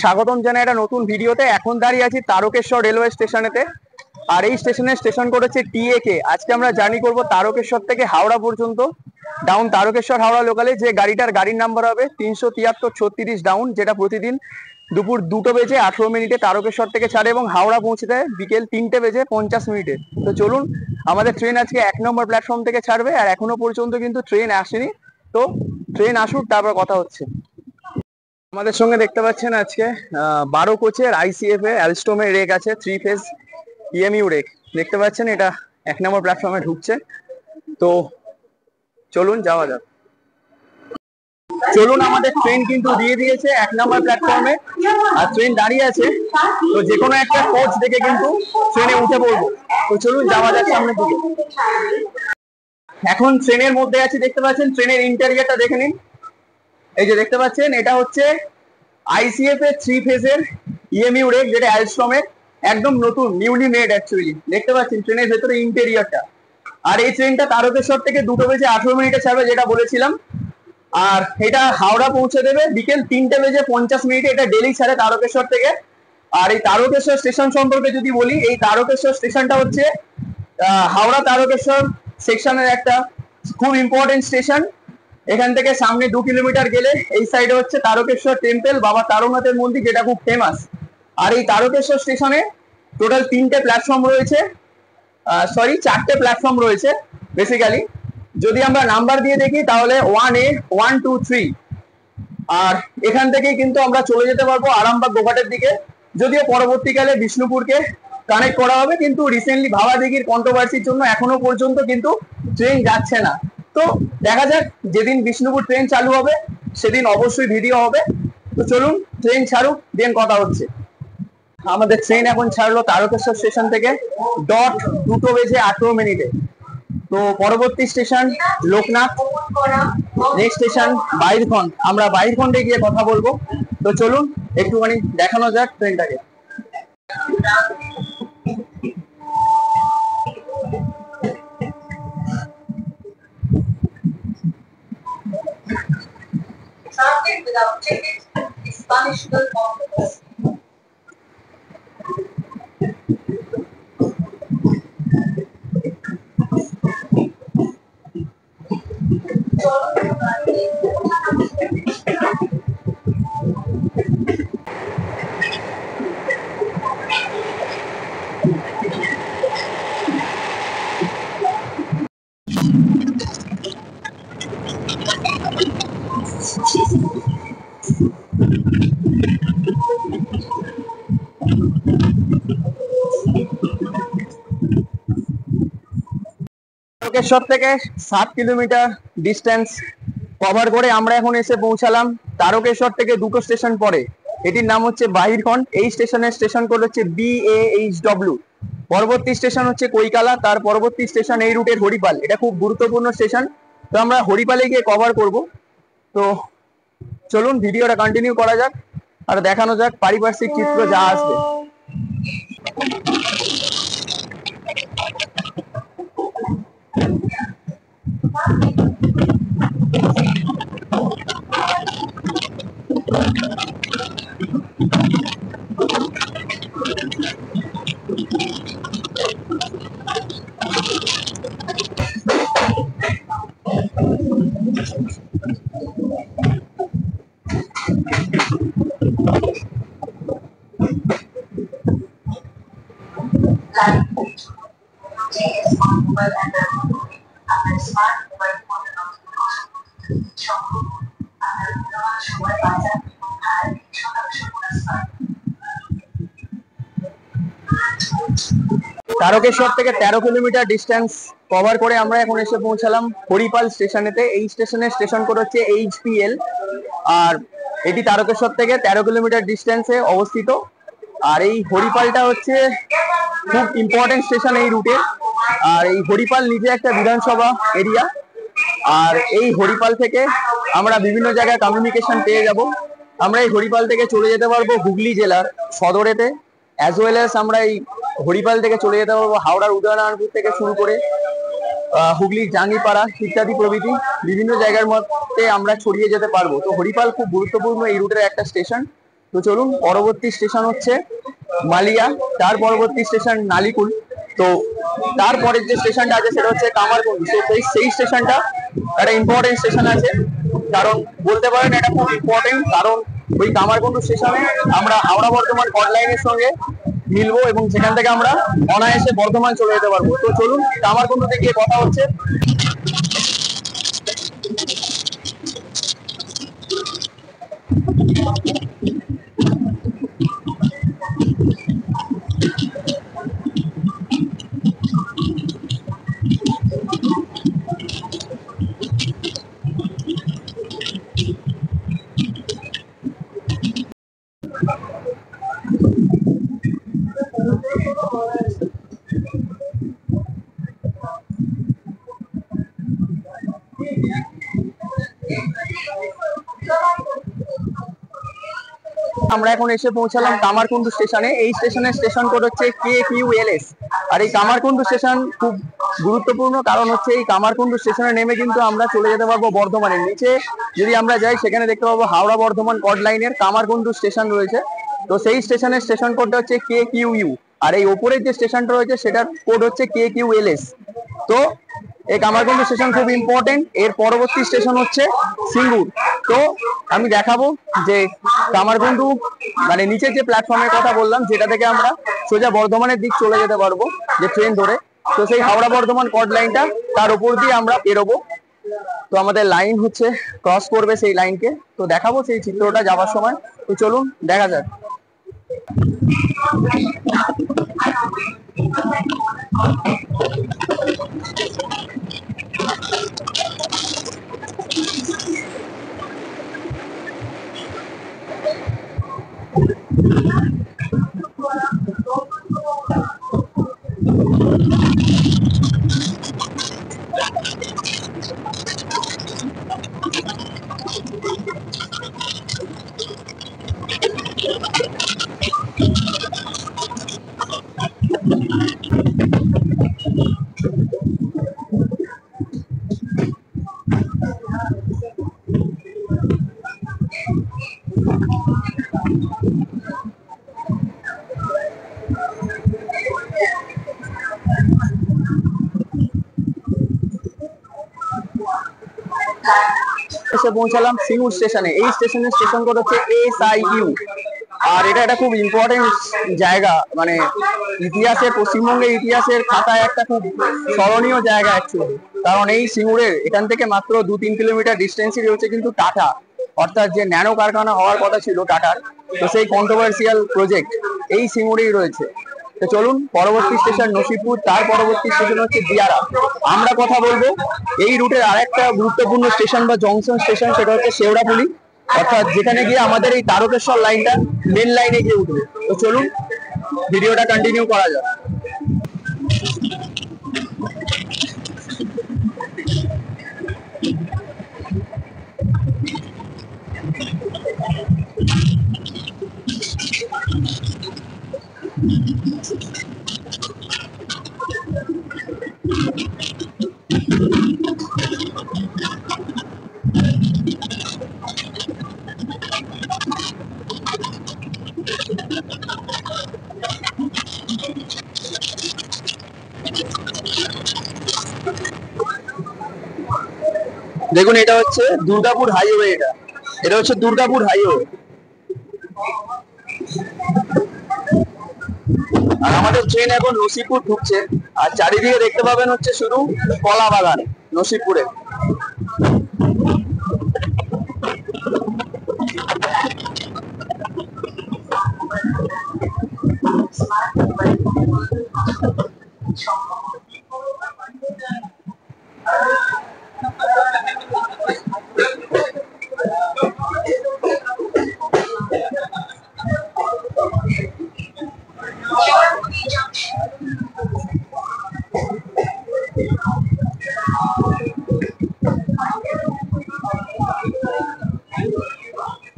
স্বাগতম জানাই একটা নতুন ভিডিওতে। এখন দাঁড়িয়ে আছি তারকেশ্বর রেলওয়ে স্টেশনেতে। আর এই স্টেশনের স্টেশন কোড হচ্ছে টিএকে। আজকে আমরা জার্নি করব তারকেশ্বর থেকে হাওড়া পর্যন্ত। ডাউন তারকেশ্বর হাওড়া লোকালে যে গাড়ির নাম্বার হবে 373 ডাউন, যেটা প্রতিদিন দুপুর 2:18 তারকেশ্বর থেকে ছাড়ে এবং হাওড়া পৌঁছে দেয় বিকেল 3:50। তো চলুন, আমাদের ট্রেন আজকে 1 নম্বর প্ল্যাটফর্ম থেকে ছাড়বে আর এখনো পর্যন্ত কিন্তু ট্রেন আসেনি। তো ট্রেন আসুক, তারপর কথা হচ্ছে। আমাদের সঙ্গে দেখতে পাচ্ছেন আজকে 12 কোচের আইসিএফ এ অ্যালস্টোমের রেক আছে, 3 ফেজ ইএমইউ রেক দেখতে পাচ্ছেন। এটা 1 নম্বর প্ল্যাটফর্মে ঢুকছে। তো চলুন যাওয়া যাক। চলুন, আমাদের ট্রেন কিন্তু দিয়ে দিয়েছে 1 নম্বর প্ল্যাটফর্মে আর ট্রেন দাঁড়িয়ে আছে। তো যে কোনো একটা কোচ দেখে কিন্তু ট্রেনে উঠে পড়বো। তো চলুন যাওয়া যাক সামনের দিকে। এখন ট্রেনের মধ্যে আছি, দেখতে পাচ্ছেন ট্রেনের ইন্টেরিয়রটা দেখে নিন। এই যে দেখতে পাচ্ছেন, এটা হচ্ছে আইসিএফ এর 3 ফেজের ইএমইউ রেক, যেটা অ্যালস্ট্রমের একদম নতুন, নিউলি মেড অ্যাকচুয়ালি। দেখতে পাচ্ছেন ট্রেনের ভেতরে ইন্টেরিয়রটা। আর এই ট্রেনটা তারকেশ্বর থেকে 2:18 ছাড়বে, যেটা বলেছিলাম। আর এটা হাওড়া পৌঁছে দেবে বিকেল 3:50। এটা ডেলি ছাড়ে তারকেশ্বর থেকে। আর এই তারকেশ্বর স্টেশন সম্পর্কে যদি বলি, এই তারকেশ্বর স্টেশনটা হচ্ছে হাওড়া তারকেশ্বর সেকশনের একটা খুব ইম্পর্টেন্ট স্টেশন। এখান থেকে সামনে 2 কিলোমিটার গেলে এই সাইডে হচ্ছে তারকেশ্বর টেম্পল, বাবা তারনাথের মন্দির, যেটা খুব ফেমাস। আর এই তারকেশ্বর স্টেশনে টোটাল 3টে প্ল্যাটফর্ম রয়েছে, 4টে প্ল্যাটফর্ম রয়েছে বেসিক্যালি। যদি আমরা নাম্বার দিয়ে দেখি তাহলে 1A, 1, 2, 3। আর এখান থেকেই কিন্তু আমরা চলে যেতে পারবো আরামবাগ গোঘাটের দিকে। যদিও পরবর্তীকালে বিষ্ণুপুরকে কানেক্ট করা হবে, কিন্তু রিসেন্টলি ভাবাদিঘির কন্ট্রোভার্সির জন্য এখনো পর্যন্ত কিন্তু ট্রেন যাচ্ছে না। তো দেখা যাক, যেদিন বিষ্ণুপুর ট্রেন চালু হবে সেদিন অবশ্যই ভিডিও হবে। তো চলুন, ট্রেন ছাড়ুক, দেন কথা হচ্ছে। আমাদের ট্রেন এখন ছাড়লো তারকেশ্বর স্টেশন থেকে 2:18। তো পরবর্তী স্টেশন লোকনাথ, নেক্সট স্টেশন বাহিরখন্ড। আমরা বাহিরখন্ডে গিয়ে কথা বলবো। তো চলুন একটুখানি দেখানো যাক ট্রেনটাকে। Transit without ticket is punishable offence. Tarakeswar থেকে 7 কিলোমিটার ডিস্টেন্স কভার করে আমরা এখন এসে পৌঁছালাম তারকেশ্বর থেকে 2টো স্টেশন পরে। এটির নাম হচ্ছে বাহিরখন্ড। এই স্টেশনের স্টেশন কোড হচ্ছে BAHW। পরবর্তী স্টেশন হচ্ছে কৈকালা, তার পরবর্তী স্টেশন এই রুটের হরিপাল। এটা খুব গুরুত্বপূর্ণ স্টেশন। তো আমরা হরিপালে গিয়ে কভার করব। তো চলুন ভিডিওটা কন্টিনিউ করা যাক আর দেখানো যাক পারিপার্শ্বিক চিত্র যা আসবে। তারকেশ্বর থেকে 13 কিলোমিটার ডিস্টেন্স কভার করে আমরা এখন এসে পৌঁছালাম হরিপাল স্টেশনেতে। এই স্টেশনের স্টেশন কোড হচ্ছে HPL। আর এটি তারকেশ্বর থেকে 13 কিলোমিটার ডিস্টেন্সে অবস্থিত। আর এই হরিপালটা হচ্ছে খুব ইম্পর্টেন্ট স্টেশন এই রুটে। আর এই হরিপাল নিজে একটা বিধানসভা এরিয়া। আর এই হরিপাল থেকে আমরা বিভিন্ন জায়গায় কমিউনিকেশন পেয়ে যাব। আমরা এই হরিপাল থেকে চলে যেতে পারবো হুগলি জেলার সদরেতে, অ্যাজ ওয়েল অ্যাজ আমরা এই হরিপাল থেকে চলে যেতে পারবো হাওড়ার উদয়নারায়ণপুর থেকে শুরু করে হুগলির জাঙ্গিপাড়া ইত্যাদি প্রভৃতি বিভিন্ন জায়গার মধ্যে আমরা ছড়িয়ে যেতে পারবো। তো হরিপাল খুব গুরুত্বপূর্ণ এই রুটের একটা স্টেশন। তো চলুন, পরবর্তী স্টেশন হচ্ছে মালিয়া, তার পরবর্তী স্টেশন নালিকুল। তো তারপরের যে স্টেশনটা আছে সেটা হচ্ছে কামারকুন্ডু। তো সেই স্টেশনটা একটা ইম্পর্টেন্ট স্টেশন আছে, কারণ বলতে পারেন এটা খুব ইম্পর্টেন্ট, কারণ ওই কামারকুন্ডু স্টেশনে আমরা হাওড়া বর্ধমান কট লাইনের সঙ্গে মিলবো এবং সেখান থেকে আমরা অনায়াসে বর্ধমান চলে যেতে পারবো। তো চলুন, কামারকুন্ডুতে গিয়ে কথা হচ্ছে। আমরা এখন এসে পৌঁছালাম কামারকুন্ডু স্টেশনে। এই স্টেশনের স্টেশন কোড হচ্ছে KQLS। আর এই কামারকুন্ডু স্টেশন খুব গুরুত্বপূর্ণ, কারণ হচ্ছে এই কামারকুন্ডু স্টেশনে নেমে কিন্তু আমরা চলে যেতে পারবো বর্ধমানের। নিচে যদি আমরা যাই সেখানে দেখতে পাবো হাওড়া বর্ধমান কট লাইনের কামারকুন্ডু স্টেশন রয়েছে। তো সেই স্টেশনের স্টেশন কোডটা হচ্ছে KQU, আর এই ওপরের যে স্টেশনটা রয়েছে সেটার কোড হচ্ছে KQLS। তো এই কামারকুন্ডু স্টেশন খুব ইম্পর্টেন্ট। এর পরবর্তী স্টেশন হচ্ছে সিঙ্গুর। তো আমি দেখাবো যে কামারকুন্ডু মানে নিচে যে প্ল্যাটফর্মের কথা বললাম, যেটা থেকে আমরা সোজা বর্ধমানের দিক চলে যেতে পারবো যে ট্রেন ধরে, তো সেই হাওড়া বর্ধমান কট লাইনটা তার উপর দিয়ে আমরা পেরোবো। তো আমাদের লাইন হচ্ছে ক্রস করবে সেই লাইনকে, তো দেখাবো সেই চিত্রটা যাওয়ার সময়। তো চলুন দেখা যাক। এসে পৌঁছালাম সিঙ্গুর স্টেশনে। এই স্টেশনের স্টেশন কোড হচ্ছে SIU। আর এটা একটা খুব ইম্পর্টেন্ট জায়গা, মানে ইতিহাসের, পশ্চিমবঙ্গের ইতিহাসের খাতায় একটা খুব স্মরণীয় জায়গা অ্যাকচুয়ালি। কারণ এই সিঙ্গুরের এখান থেকে মাত্র 2-3 কিলোমিটার ডিস্টেন্সই রয়েছে কিন্তু টাটা, অর্থাৎ যে ন্যানো কারখানা হওয়ার কথা ছিল টাটার, তো সেই কন্ট্রোভার্সিয়াল প্রজেক্ট এই সিঙ্গুরেই রয়েছে। তো চলুন, পরবর্তী স্টেশন নসিপুর, তার পরবর্তী স্টেশন হচ্ছে দিয়ারা। আমরা কথা বলবো এই রুটের আরেকটা গুরুত্বপূর্ণ স্টেশন বা জংশন স্টেশন, সেটা হচ্ছে শেওড়াফুলি, অর্থাৎ যেখানে গিয়ে আমাদের এই তারকেশ্বর লাইনটা মেন লাইনে গিয়ে উঠবে। তো চলুন ভিডিওটা কন্টিনিউ করা যাক। দেখুন, এটা হচ্ছে দুর্গাপুর হাইওয়ে। এটা হচ্ছে দুর্গাপুর হাইওয়ে। আর আমাদের ট্রেন এখন নসিপুর ঢুকছে, আর চারিদিকে দেখতে পাবেন হচ্ছে শুধু কলা বাগান নসিপুরে।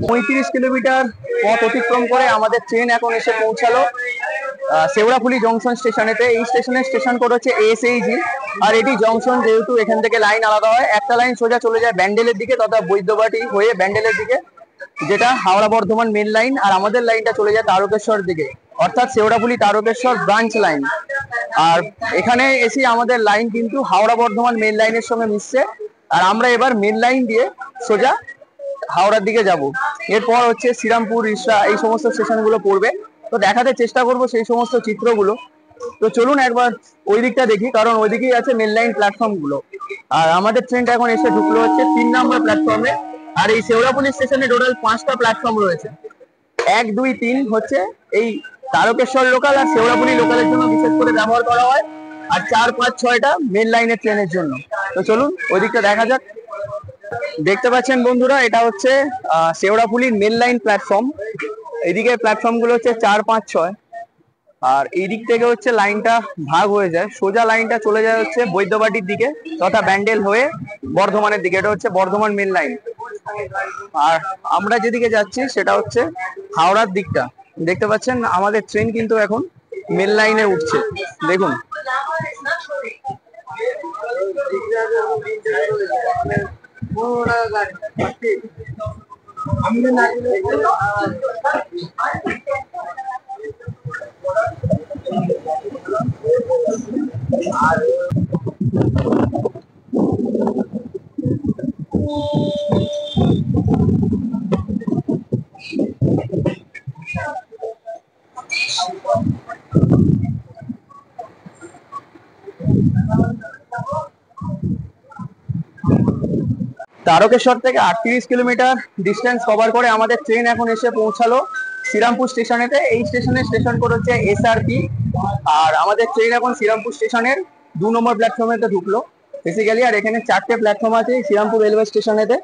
পঁয়ত্রিশ কিলোমিটার পথ অতিক্রম করে আমাদের ট্রেন এখন এসে পৌঁছালো শেওড়াফুলি জংশন স্টেশনেতে। এই স্টেশনের স্টেশন কোড হচ্ছে SAG। আর এটি জংশন, যেহেতু এখান থেকে লাইন আলাদা হয়, একটা লাইন সোজা চলে যায় ব্যান্ডেলের দিকে তথা বৈদ্যবাটি হয়ে ব্যান্ডেলের দিকে, যেটা হাওড়া বর্ধমান মেন লাইন, আর আমাদের লাইনটা চলে যায় তারকেশ্বর দিকে, অর্থাৎ শেওড়াফুলি তারকেশ্বর ব্রাঞ্চ লাইন। আর এখানে এসে আমাদের লাইন কিন্তু হাওড়া বর্ধমান মেন লাইনের সঙ্গে মিশছে, আর আমরা এবার মেন লাইন দিয়ে সোজা হাওড়ার দিকে যাব। এরপর হচ্ছে শ্রীরামপুর, রিষড়া, এই সমস্ত স্টেশনগুলো পড়বে। তো দেখাতে চেষ্টা করব সেই সমস্ত চিত্রগুলো। তো চলুন একবার ওই দিকটা দেখি, কারণ ওইদিকেই আছে মেন লাইন প্ল্যাটফর্ম গুলো। আর আমাদের ট্রেনটা এখন এসে ঢুকলো হচ্ছে 3 নম্বর প্ল্যাটফর্মে। আর এই শেওড়াফুলি স্টেশনে টোটাল 5টা প্ল্যাটফর্ম রয়েছে। 1, 2, 3 হচ্ছে এই তারকেশ্বর লোকাল আর শেওড়াফুলি লোকালের জন্য বিশেষ করে ব্যবহার করা হয়, আর 4, 5, 6টা মেন লাইনের ট্রেনের জন্য। তো চলুন ওই দিকটা দেখা যাক। দেখতে পাচ্ছেন বন্ধুরা, এটা হচ্ছে শেওড়াফুলির মেন লাইন প্ল্যাটফর্ম। এদিকে প্ল্যাটফর্ম গুলো হচ্ছে 4, 5, 6। আর এই দিক থেকে হচ্ছে লাইনটা ভাগ হয়ে যায়, সোজা লাইনটা চলে যায় হচ্ছে বৈদ্যবাটির দিকে তথা ব্যান্ডেল হয়ে বর্ধমানের দিকে। এটা হচ্ছে বর্ধমান মেন লাইন। আর আমরা যেদিকে যাচ্ছি সেটা হচ্ছে হাওড়ার দিকটা। দেখতে পাচ্ছেন আমাদের ট্রেন কিন্তু এখন মেন লাইনে উঠছে, দেখুন। তারকেশ্বর থেকে 38 কিলোমিটার ডিস্টেন্স কভার করে আমাদের ট্রেন এখন এসে পৌঁছালো শ্রীরামপুর স্টেশনেতে। এই স্টেশনের স্টেশন কোড হচ্ছে SRP। আর আমাদের ট্রেন এখন শ্রীরামপুর স্টেশনের 2 নম্বর প্ল্যাটফর্মেতে ঢুকলো বেসিক্যালি। আর এখানে 4টে প্ল্যাটফর্ম আছে শ্রীরামপুর রেলওয়ে স্টেশনেতে।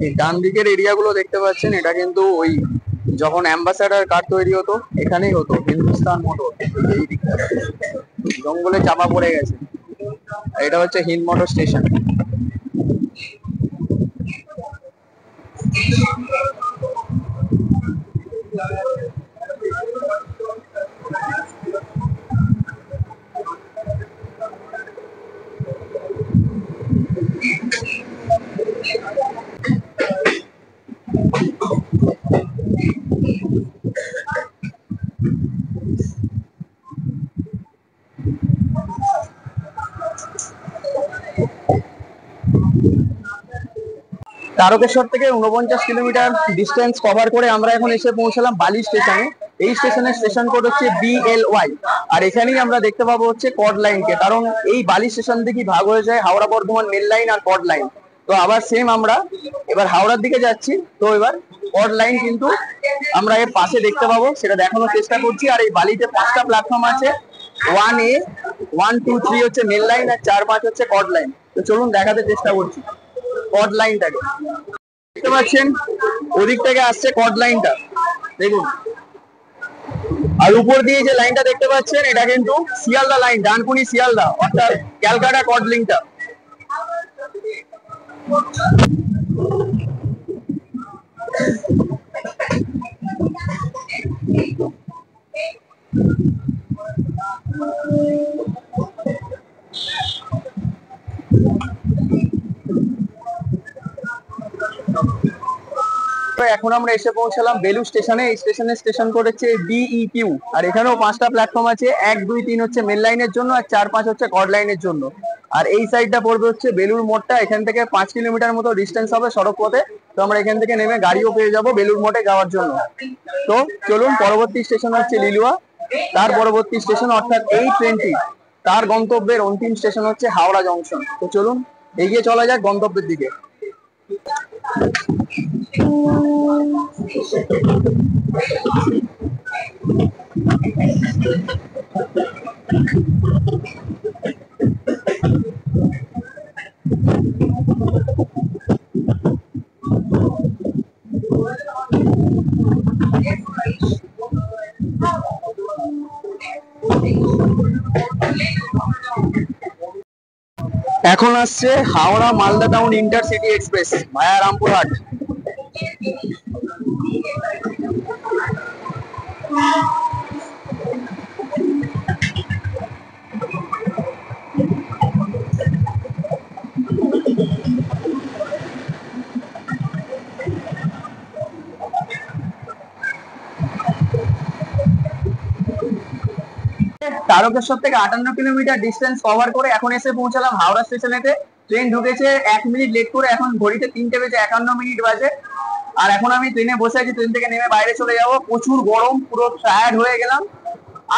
এই ডান দিকের এরিয়া গুলো দেখতে পাচ্ছেন, এটা কিন্তু ওই যখন অ্যাম্বাসাডার কার তৈরি হতো এখানেই হতো, হিন্দুস্তান মোটর। এই দিকটা জঙ্গলে চাপা পড়ে গেছে। এটা হচ্ছে হিন্দ মোটর স্টেশন। তারকেশ্বর থেকে 49 কিলোমিটার ডিস্টেন্স কভার করে আমরা এখন এসে পৌঁছালাম বালি স্টেশনে। এই স্টেশনের স্টেশন কোড হচ্ছে BLY। আর এখানেই আমরা দেখতে পাবো হচ্ছে কড লাইনকে, কারণ এই বালি স্টেশন থেকেই ভাগ হয়ে যায় হাওড়া বর্ধমান মেল লাইন আর কড লাইন। তো আবার সেম আমরা এবার হাওড়ার দিকে যাচ্ছি, তো এবার কড লাইন কিন্তু আমরা এর পাশে দেখতে পাবো, সেটা দেখানোর চেষ্টা করছি। আর এই বালিতে 5টা প্ল্যাটফর্ম আছে। 1A, 1, 2, 3 হচ্ছে মেল লাইন, আর 4, 5 হচ্ছে কড লাইন। তো চলুন দেখাতে চেষ্টা করছি কড লাইনটাকে। দেখতে পাচ্ছেন ওদিক থেকে আসছে কড লাইনটা, দেখুন। আর উপর দিয়ে যে লাইনটা দেখতে পাচ্ছেন এটা কিন্তু শিয়ালদা লাইন, ডানকুনি শিয়ালদা, অর্থাৎ ক্যালকাটা কড লিঙ্কটা। এখন আমরা এসে পৌঁছালাম বেলুর স্টেশনে। এই স্টেশনের স্টেশন কোড হচ্ছে DEQ। আর এখানেও 5টা প্ল্যাটফর্ম আছে। 1, 2, 3 হচ্ছে মেল লাইনের জন্য, আর 4, 5 হচ্ছে কড লাইনের জন্য। আর এই সাইডটা পড়বে হচ্ছে বেলুর মোড়টা। এখান থেকে 5 কিলোমিটার মতো ডিস্টেন্স হবে সড়ক পথে। তো আমরা এখান থেকে নেমে গাড়িও পেয়ে যাবো বেলুর মোড়ে যাওয়ার জন্য। তো চলুন, পরবর্তী স্টেশন হচ্ছে লিলুয়া। তার পরবর্তী স্টেশন অর্থাৎ এই ট্রেনটি তার গন্তব্যের অন্তিম স্টেশন হচ্ছে হাওড়া জংশন। তো চলুন এগিয়ে চলা যাক গন্তব্যের দিকে। এখন আসছে Howrah Malda town intercity express ভায়া রামপুরহাট। তারকেশ্বর থেকে 58 কিলোমিটার ডিস্টেন্স কভার করে এখন এসে পৌঁছালাম হাওড়া স্টেশনেতে। ট্রেন ঢুকেছে 1 মিনিট লেট করে, এখন ঘড়িতে 3:51 বাজে। আর এখন আমি ট্রেনে বসে আছি, ট্রেন থেকে নেমে বাইরে চলে যাব। প্রচুর গরম, পুরো টায়ার্ড হয়ে গেলাম।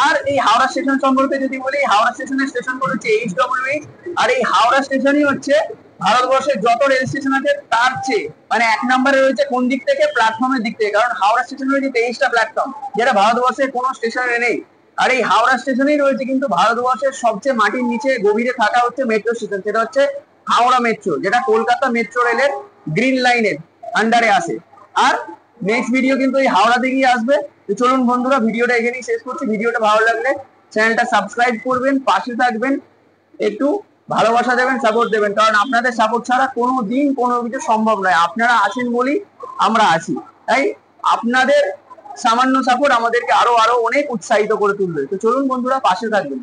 আর এই হাওড়া স্টেশন সম্পর্কে যদি বলি, হাওড়া স্টেশনের স্টেশন কোড হচ্ছে HWH। আর এই হাওড়া স্টেশনই হচ্ছে ভারতবর্ষের যত রেল স্টেশন আছে তার চেয়ে মানে 1 নম্বরে রয়েছে। কোন দিক থেকে? প্ল্যাটফর্মের দিক থেকে। কারণ হাওড়া স্টেশনে রয়েছে 23টা প্ল্যাটফর্ম, যেটা ভারতবর্ষের কোনো স্টেশনে নেই। আর এই হাওড়া স্টেশনেই রয়েছে কিন্তু ভারতবর্ষের সবচেয়ে মাটির নিচে গভীরে থাকা হচ্ছে মেট্রো স্টেশন, সেটা হচ্ছে হাওড়া মেট্রো, যেটা কলকাতা মেট্রো রেলের গ্রিন লাইনের আন্ডারে আসে। আর নেক্সট ভিডিও কিন্তু এই হাওড়া থেকেই আসবে। তো চলুন বন্ধুরা, ভিডিওটা এখানেই শেষ করছি। ভিডিওটা ভালো লাগলে চ্যানেলটা সাবস্ক্রাইব করবেন, পাশে থাকবেন, একটু ভালোবাসা দেবেন, সাপোর্ট দেবেন। কারণ আপনাদের সাপোর্ট ছাড়া কোনো দিন কোনো কিছু সম্ভব নয়। আপনারা আছেন বলেই আমরা আছি, তাই আপনাদের সামান্য সাপোর্ট আমাদেরকে আরো আরো অনেক উৎসাহিত করে তুলবে। তো চলুন বন্ধুরা, পাশে থাকবেন।